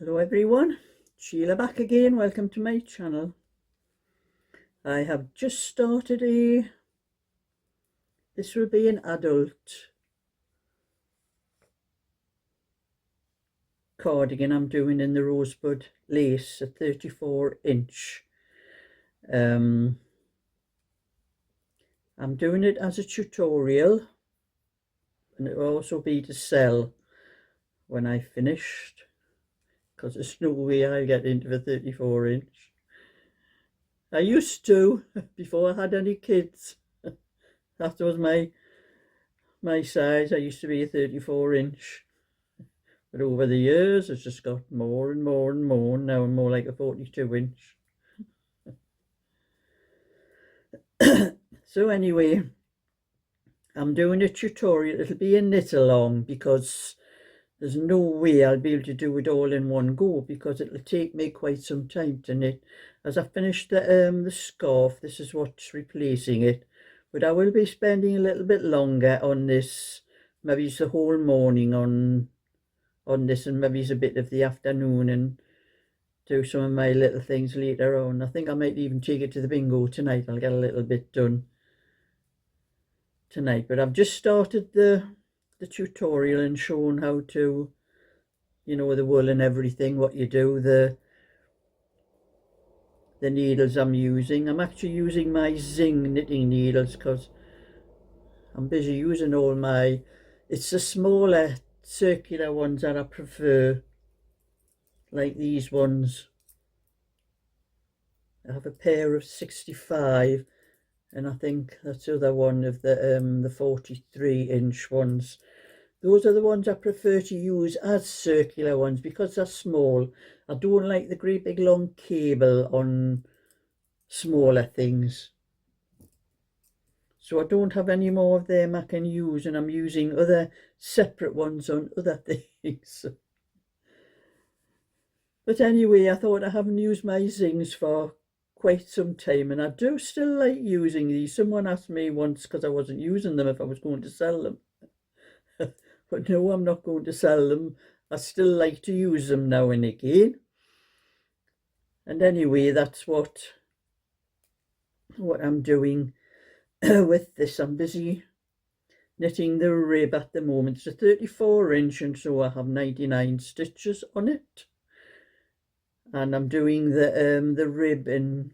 Hello everyone, Sheila back again. Welcome to my channel. I have just started this will be an adult cardigan I'm doing in the rosebud lace, a 34-inch. I'm doing it as a tutorial, and it will also be to sell when I finished, because there's no way I get into the 34-inch. I used to before I had any kids. That was my size. I used to be a 34-inch. But over the years, it's just got more and more and more. Now I'm more like a 42-inch. So anyway, I'm doing a tutorial. It'll be a knit along because there's no way I'll be able to do it all in one go, because it'll take me quite some time to knit. As I finish the scarf, this is what's replacing it. But I will be spending a little bit longer on this, maybe it's the whole morning on this, and maybe it's a bit of the afternoon, and do some of my little things later on. I think I might even take it to the bingo tonight. I'll get a little bit done tonight. But I've just started the tutorial and shown how to, you know, the wool and everything, what you do, the needles I'm using. I'm actually using my Zing knitting needles because I'm busy using all my, it's the smaller circular ones that I prefer, like these ones. I have a pair of 65, and I think that's the other one of the 43-inch ones. Those are the ones I prefer to use as circular ones because they're small. I don't like the great big long cable on smaller things. So I don't have any more of them I can use, and I'm using other separate ones on other things. But anyway, I thought I haven't used my Zings for quite some time, and I do still like using these. Someone asked me once, because I wasn't using them, if I was going to sell them. But no, I'm not going to sell them. I still like to use them now and again. And anyway, that's what I'm doing with this. I'm busy knitting the rib at the moment. It's a 34-inch, and so I have 99 stitches on it. And I'm doing the rib in,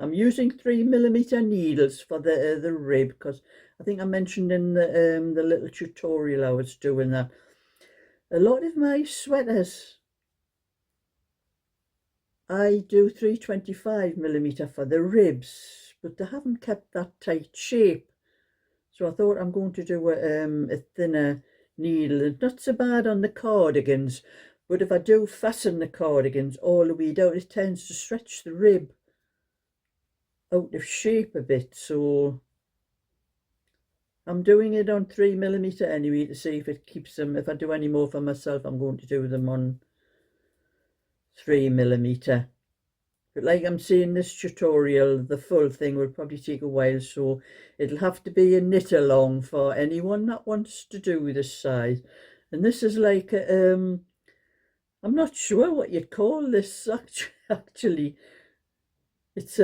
I'm using 3mm needles for the rib, because I think I mentioned in the little tutorial I was doing that a lot of my sweaters I do 325mm for the ribs, but they haven't kept that tight shape. So I thought I'm going to do a thinner needle. It's not so bad on the cardigans, but if I do fasten the cardigans all the way down, it tends to stretch the rib out of shape a bit. So I'm doing it on 3mm anyway to see if it keeps them. If I do any more for myself, I'm going to do them on 3mm. But like I'm saying, this tutorial, the full thing will probably take a while, so it'll have to be a knit along for anyone that wants to do this size. And this is like a, I'm not sure what you'd call this actually. It's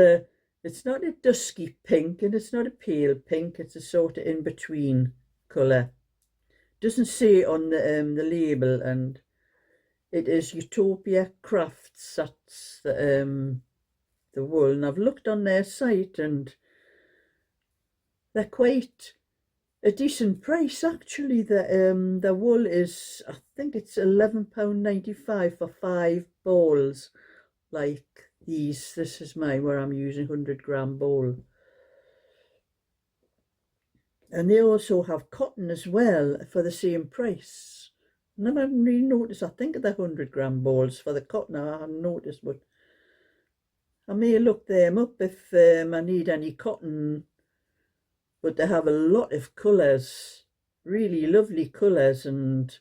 not a dusky pink, and it's not a pale pink. It's a sort of in-between colour. Doesn't say on the label, and it is Utopia Crafts. That's the wool, and I've looked on their site, and they're quite a decent price actually. The wool is, I think it's £11.95 for 5 balls like these. This is mine, where I'm using 100-gram ball. And they also have cotton as well for the same price. Never really noticed. I think the 100-gram balls for the cotton I hadn't noticed, but I may look them up if I need any cotton. But they have a lot of colours, really lovely colours, and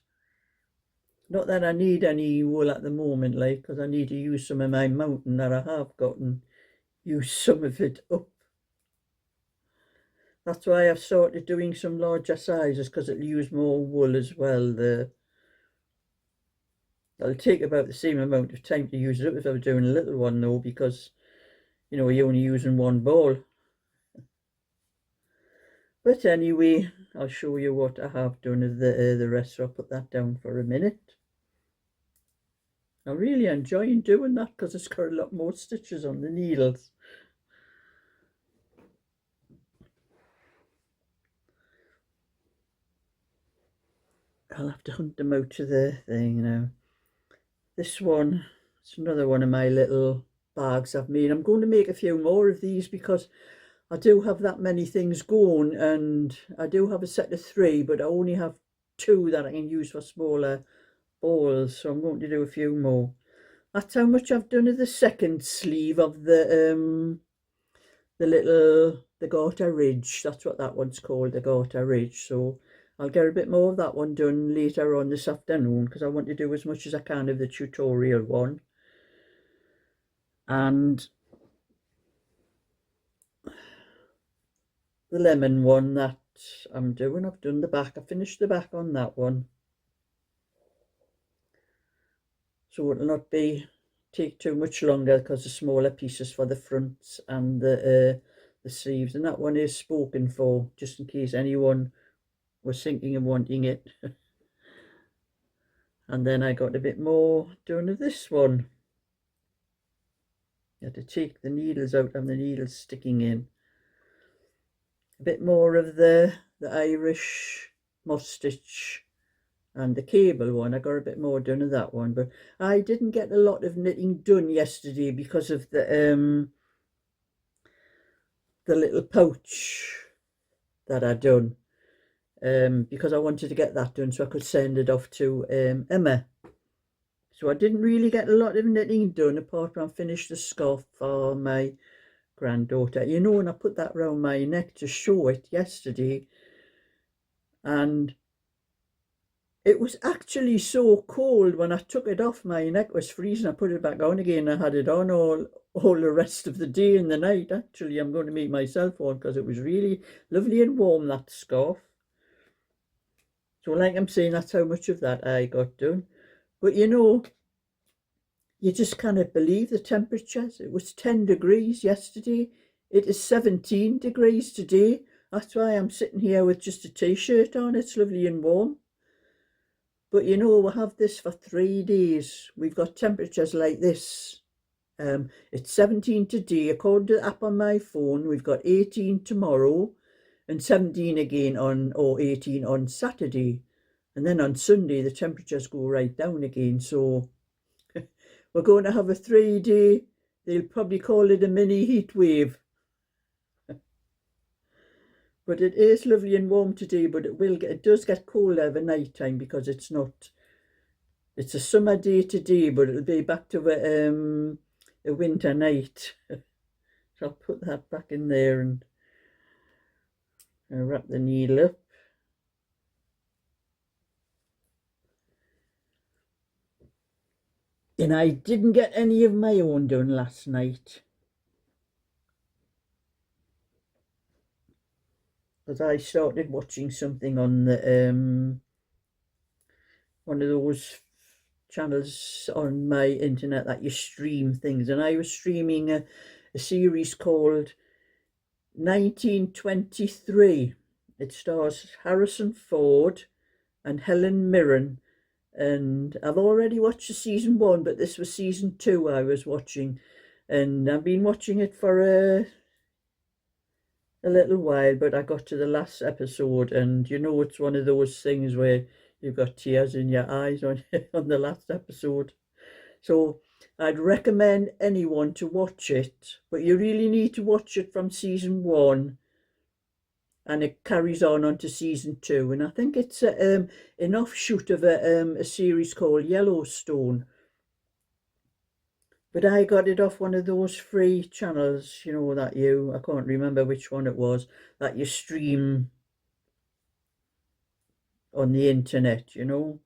not that I need any wool at the moment, like, because I need to use some of my mountain that I have got and use some of it up. That's why I've started doing some larger sizes, because it'll use more wool as well. It'll take about the same amount of time to use it up as I was doing a little one though, because you know you're only using one ball. But anyway, I'll show you what I have done of the rest, so I'll put that down for a minute. I'm really enjoying doing that because it's got a lot more stitches on the needles. I'll have to hunt them out to the thing now. This one, it's another one of my little bags I've made. I'm going to make a few more of these because I do have that many things going, and I do have a set of 3, but I only have 2 that I can use for smaller balls, so I'm going to do a few more. That's how much I've done of the second sleeve of the garter ridge. That's what that one's called, the garter ridge. So I'll get a bit more of that one done later on this afternoon because I want to do as much as I can of the tutorial one. And the lemon one that I'm doing, I've done the back. I finished the back on that one, so it'll not take too much longer because the smaller pieces for the fronts and the sleeves. And that one is spoken for, just in case anyone was thinking of wanting it. And then I got a bit more done of this one. You had to take the needles out and the needles sticking in. A bit more of the Irish moss stitch and the cable one. I got a bit more done of that one, but I didn't get a lot of knitting done yesterday because of the little pouch that I done, because I wanted to get that done so I could send it off to Emma. So I didn't really get a lot of knitting done apart from finish the scarf for my granddaughter. You know, and I put that round my neck to show it yesterday, and it was actually so cold when I took it off. My neck was freezing. I put it back on again. I had it on all the rest of the day and the night. Actually, I'm going to make myself one because it was really lovely and warm, that scarf. So like I'm saying, that's how much of that I got done. But you know, you just cannot believe the temperatures. It was 10 degrees yesterday. It is 17 degrees today. That's why I'm sitting here with just a t-shirt on. It's lovely and warm. But you know, we'll have this for 3 days. We've got temperatures like this. It's 17 today, according to the app on my phone. We've got 18 tomorrow and 17 again or 18 on Saturday. And then on Sunday, the temperatures go right down again. So we're going to have a 3-day, they'll probably call it a mini heat wave. But it is lovely and warm today, but it does get colder over night time because it's a summer day today, but it'll be back to a winter night. So I'll put that back in there and wrap the needle up. And I didn't get any of my own done last night, because I started watching something on the one of those channels on my internet that you stream things, and I was streaming a series called 1923. It stars Harrison Ford and Helen Mirren, and I've already watched the season 1, but this was season 2 I was watching, and I've been watching it for a little while, but I got to the last episode, and you know, it's one of those things where you've got tears in your eyes on the last episode. So I'd recommend anyone to watch it, but you really need to watch it from season 1, and it carries on onto season 2. And I think it's an offshoot of a series called Yellowstone. But I got it off one of those free channels, you know, that I can't remember which one it was, that you stream on the internet, you know.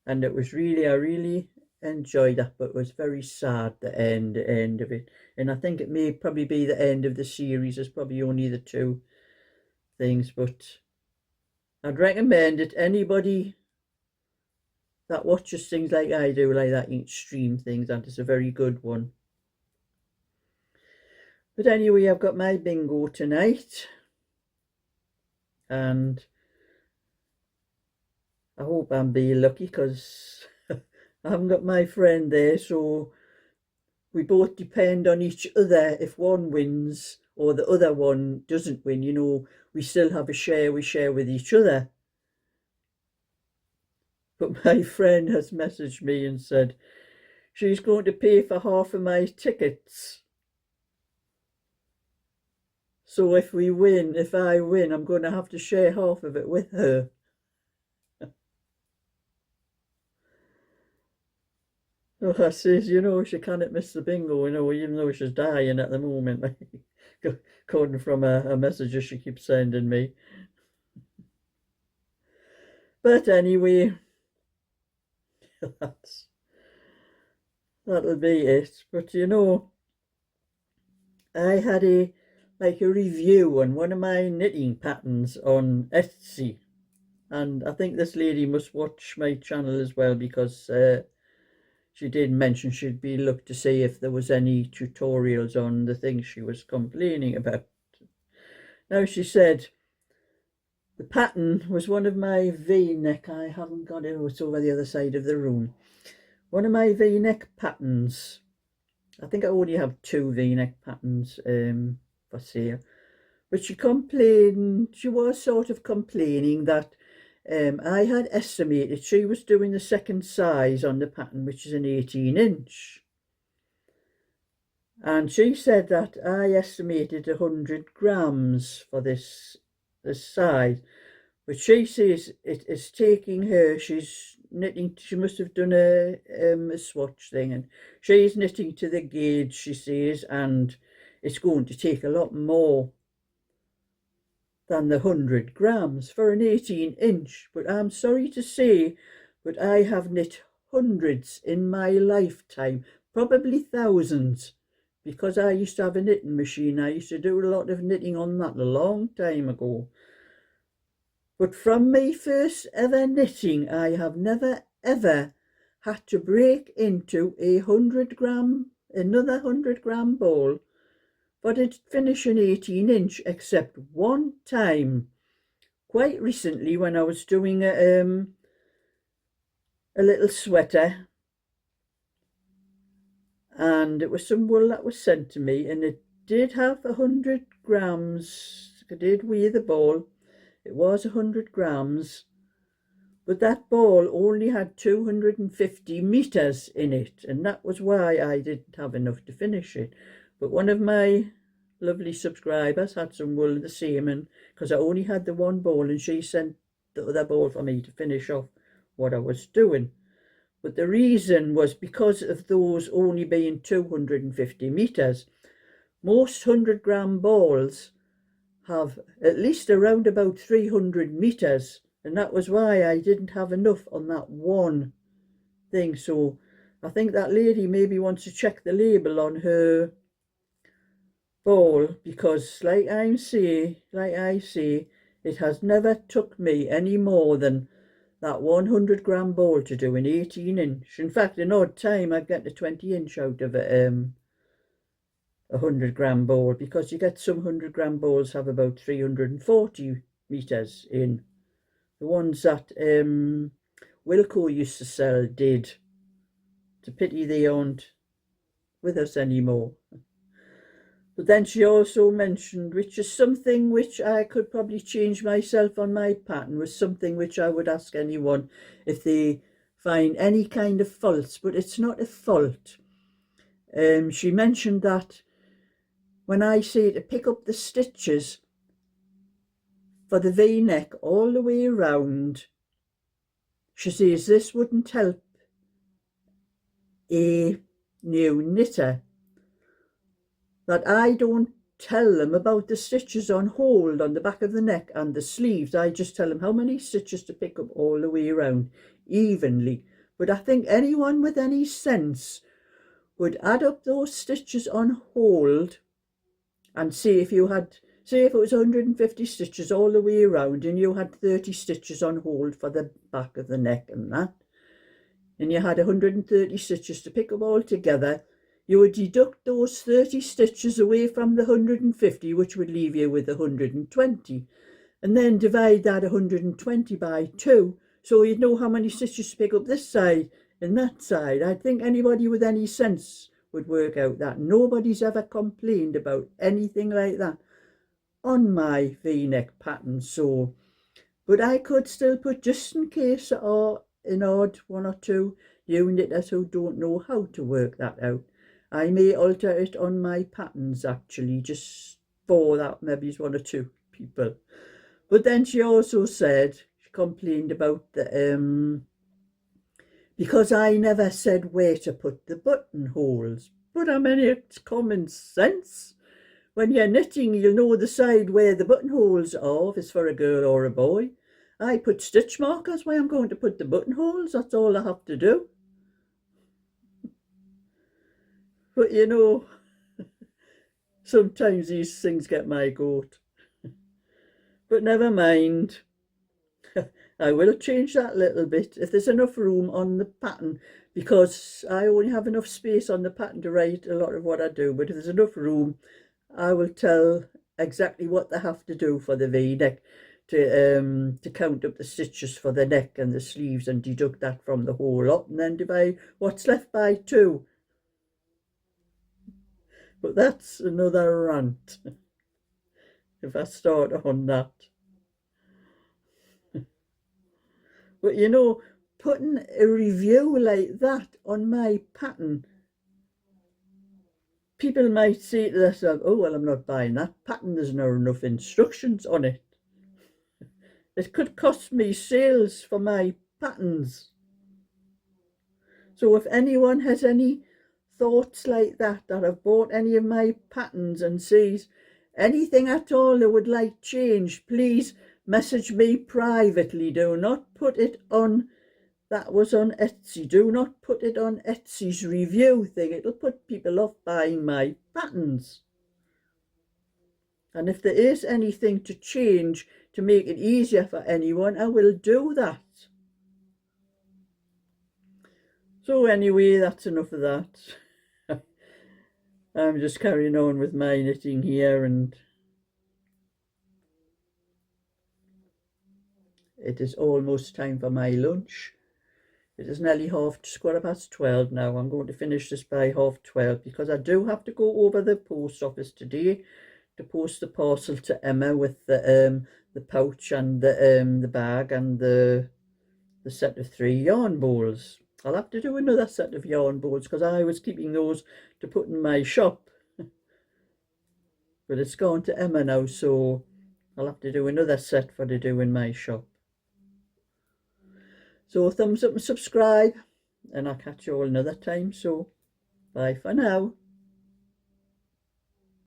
And it was really, I really enjoyed that, but it was very sad, the end of it. And I think it may probably be the end of the series. There's probably only the 2 things, but I'd recommend it. Anybody that watches things like I do, like that, you can stream things, and it's a very good one. But anyway, I've got my bingo tonight, and I hope I'm being lucky, because I haven't got my friend there, so we both depend on each other. If one wins or the other one doesn't win, you know, we still have a share, we share with each other. But my friend has messaged me and said she's going to pay for half of my tickets. So if I win, I'm going to have to share half of it with her. So I says, you know, she cannot miss the bingo, you know, even though she's dying at the moment, according from a message she keeps sending me. But anyway, that'll be it. But you know, I had a review on one of my knitting patterns on Etsy, and I think this lady must watch my channel as well, because she did mention she'd be looked to see if there was any tutorials on the things she was complaining about. Now, she said the pattern was one of my V-neck. I haven't got it, it's over the other side of the room. One of my V-neck patterns. I think I only have 2 V-neck patterns for sale. But she was sort of complaining that I had estimated she was doing the second size on the pattern, which is an 18-inch. And she said that I estimated 100 grams for this size. But she says it is taking her, she's knitting, she must have done a swatch thing, and she's knitting to the gauge, she says, and it's going to take a lot more than the 100 grams for an 18-inch. But I'm sorry to say, but I have knit hundreds in my lifetime, probably thousands, because I used to have a knitting machine. I used to do a lot of knitting on that a long time ago. But from my first ever knitting, I have never ever had to break into another 100 gram ball for to finish an 18-inch, except one time, quite recently, when I was doing a little sweater, and it was some wool that was sent to me, and it did have 100 grams. I did weigh the ball. It was 100 grams, but that ball only had 250 meters in it, and that was why I didn't have enough to finish it. But one of my lovely subscribers had some wool the same, and because I only had the one ball, and she sent the other ball for me to finish off what I was doing. But the reason was because of those only being 250 meters. Most 100 gram balls have at least around about 300 meters, and that was why I didn't have enough on that one thing. So I think that lady maybe wants to check the label on her ball, because like I say, it has never took me any more than that 100 gram ball to do an 18-inch. In fact, an odd time I'd get a 20-inch out of a 100 gram ball, because you get some 100 gram balls have about 340 meters in. The ones that Wilco used to sell did. It's a pity they aren't with us anymore. But then she also mentioned, which is something which I could probably change myself on my pattern, was something which I would ask anyone if they find any kind of faults, but it's not a fault. She mentioned that when I say to pick up the stitches for the V-neck all the way around, she says this wouldn't help a new knitter, that I don't tell them about the stitches on hold on the back of the neck and the sleeves. I just tell them how many stitches to pick up all the way around evenly. But I think anyone with any sense would add up those stitches on hold and see if you had, say if it was 150 stitches all the way around and you had 30 stitches on hold for the back of the neck and that, and you had 130 stitches to pick up all together, you would deduct those 30 stitches away from the 150, which would leave you with 120, and then divide that 120 by 2, so you'd know how many stitches to pick up this side and that side. I think anybody with any sense would work out that. Nobody's ever complained about anything like that on my V-neck pattern. So, but I could still put, just in case there are an odd one or two unitters who don't know how to work that out, I may alter it on my patterns actually, just for that maybe one or two people. But then she also said, she complained about the because I never said where to put the buttonholes. But I mean, it's common sense. When you're knitting, you'll know the side where the buttonholes are, if it's for a girl or a boy. I put stitch markers where I'm going to put the buttonholes. That's all I have to do. But you know, sometimes these things get my goat. But never mind. I will change that a little bit if there's enough room on the pattern, because I only have enough space on the pattern to write a lot of what I do. But if there's enough room, I will tell exactly what they have to do for the V-neck to count up the stitches for the neck and the sleeves and deduct that from the whole lot, and then divide what's left by 2. But that's another rant if I start on that. But you know, putting a review like that on my pattern, people might say to themselves, oh, well, I'm not buying that pattern, there's not enough instructions on it. It could cost me sales for my patterns. So if anyone has any thoughts like that have bought any of my patterns and sees anything at all they would like changed, please message me privately. Do not put it on, that was on Etsy, do not put it on Etsy's review thing. It'll put people off buying my patterns. And if there is anything to change to make it easier for anyone, I will do that. So anyway, that's enough of that. I'm just carrying on with my knitting here, and it is almost time for my lunch. It is nearly 12:15 now. I'm going to finish this by 12:30 because I do have to go over the post office today to post the parcel to Emma with the pouch and the bag and the set of 3 yarn bowls. I'll have to do another set of yarn bowls because I was keeping those to put in my shop. But it's gone to Emma now, so I'll have to do another set for to do in my shop. So thumbs up and subscribe, and I'll catch you all another time. So bye for now.